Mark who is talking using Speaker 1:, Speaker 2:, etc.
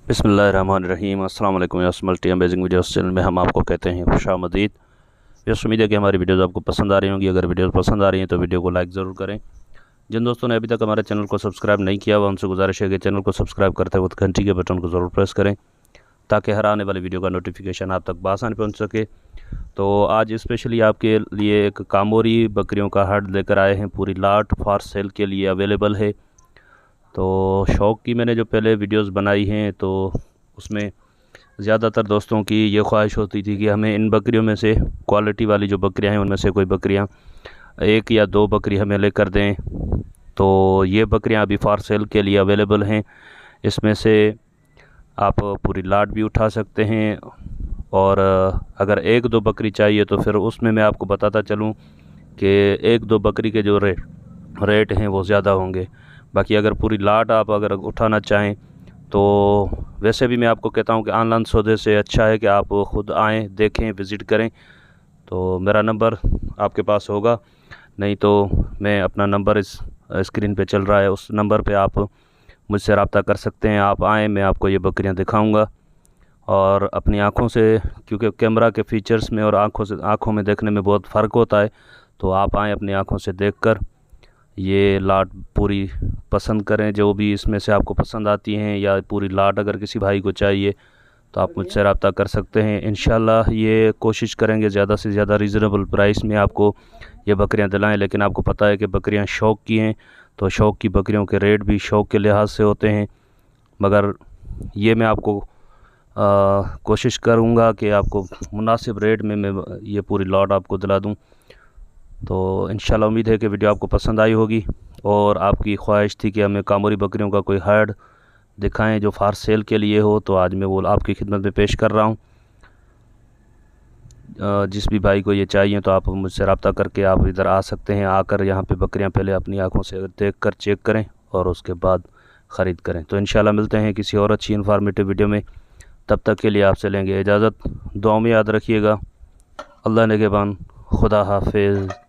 Speaker 1: बिस्मिल्लाहिर्रहमानिर्रहीम। अस्सलाम वालेकुम। मल्टी अमेजिंग वीडियोस चैनल में हम आपको कहते हैं खुशामदीद। यस, उम्मीद है कि हमारी वीडियोस आपको पसंद आ रही होंगी। अगर वीडियोस पसंद आ रही हैं तो वीडियो को लाइक ज़रूर करें। जिन दोस्तों ने अभी तक हमारे चैनल को सब्सक्राइब नहीं किया हुआ, उनसे गुजारिश है कि चैनल को सब्सक्राइब करते वक्त घंटी के बटन को ज़रूर प्रेस करें ताकि हर आने वाली वीडियो का नोटिफिकेशन आप तक बआसानी पहुँच सके। तो आज स्पेशली आपके लिए एक कामोरी बकरियों का हट लेकर आए हैं। पूरी लाट फॉर सेल के लिए अवेलेबल है। तो शौक़ की मैंने जो पहले वीडियोस बनाई हैं तो उसमें ज़्यादातर दोस्तों की ये ख्वाहिश होती थी कि हमें इन बकरियों में से क्वालिटी वाली जो बकरियां हैं उनमें से कोई बकरियां एक या दो बकरी हमें लेकर दें। तो ये बकरियां अभी फॉर सेल के लिए अवेलेबल हैं। इसमें से आप पूरी लाट भी उठा सकते हैं, और अगर एक दो बकरी चाहिए तो फिर उसमें मैं आपको बताता चलूं कि एक दो बकरी के जो रेट हैं वो ज़्यादा होंगे। बाकी अगर पूरी लाट आप अगर उठाना चाहें तो वैसे भी मैं आपको कहता हूं कि ऑनलाइन सौदे से अच्छा है कि आप ख़ुद आएँ, देखें, विज़िट करें। तो मेरा नंबर आपके पास होगा, नहीं तो मैं अपना नंबर इस स्क्रीन पे चल रहा है, उस नंबर पे आप मुझसे रब्ता कर सकते हैं। आप आएँ, मैं आपको ये बकरियां दिखाऊंगा और अपनी आँखों से, क्योंकि कैमरा के फ़ीचर्स में और आँखों में देखने में बहुत फ़र्क होता है, तो आप आएँ अपनी आँखों से देखकर ये लाट पूरी पसंद करें। जो भी इसमें से आपको पसंद आती हैं या पूरी लाट अगर किसी भाई को चाहिए तो आप मुझसे रब्ता कर सकते हैं। इंशाल्लाह ये कोशिश करेंगे ज़्यादा से ज़्यादा रीज़नेबल प्राइस में आपको ये बकरियां दिलाएं। लेकिन आपको पता है कि बकरियां शौक़ की हैं, तो शौक़ की बकरियों के रेट भी शौक़ के लिहाज से होते हैं। मगर ये मैं आपको कोशिश करूँगा कि आपको मुनासिब रेट में मैं ये पूरी लाट आपको दिला दूँ। तो इंशाल्लाह उम्मीद है कि वीडियो आपको पसंद आई होगी, और आपकी ख्वाहिश थी कि हमें कामोरी बकरियों का कोई हर्ड दिखाएं जो फॉर सेल के लिए हो, तो आज मैं वो आपकी खिदमत में पेश कर रहा हूं। जिस भी भाई को ये चाहिए तो आप मुझसे रब्ता करके आप इधर आ सकते हैं। आकर यहाँ पे बकरियाँ पहले अपनी आँखों से देख कर चेक करें और उसके बाद ख़रीद करें। तो इंशाल्लाह मिलते हैं किसी और अच्छी इन्फॉर्मेटिव वीडियो में। तब तक के लिए आपसे लेंगे इजाज़त। दुआ में याद रखिएगा। अल्लाह निगहबान। खुदा हाफिज़।